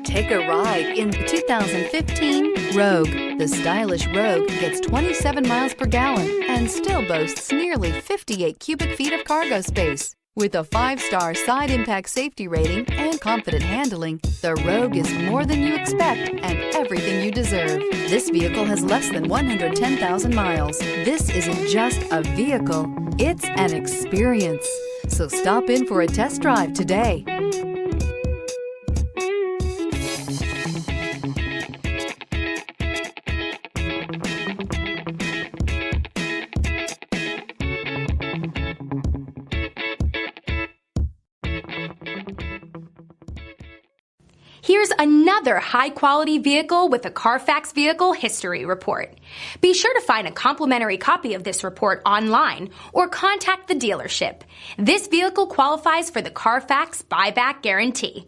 Take a ride in the 2015 Rogue. The stylish Rogue gets 27 miles per gallon and still boasts nearly 58 cubic feet of cargo space. With a 5-star side impact safety rating and confident handling, the Rogue is more than you expect and everything you deserve. This vehicle has less than 110,000 miles. This isn't just a vehicle, it's an experience. So stop in for a test drive today. Here's another high-quality vehicle with a Carfax Vehicle History Report. Be sure to find a complimentary copy of this report online or contact the dealership. This vehicle qualifies for the Carfax Buyback Guarantee.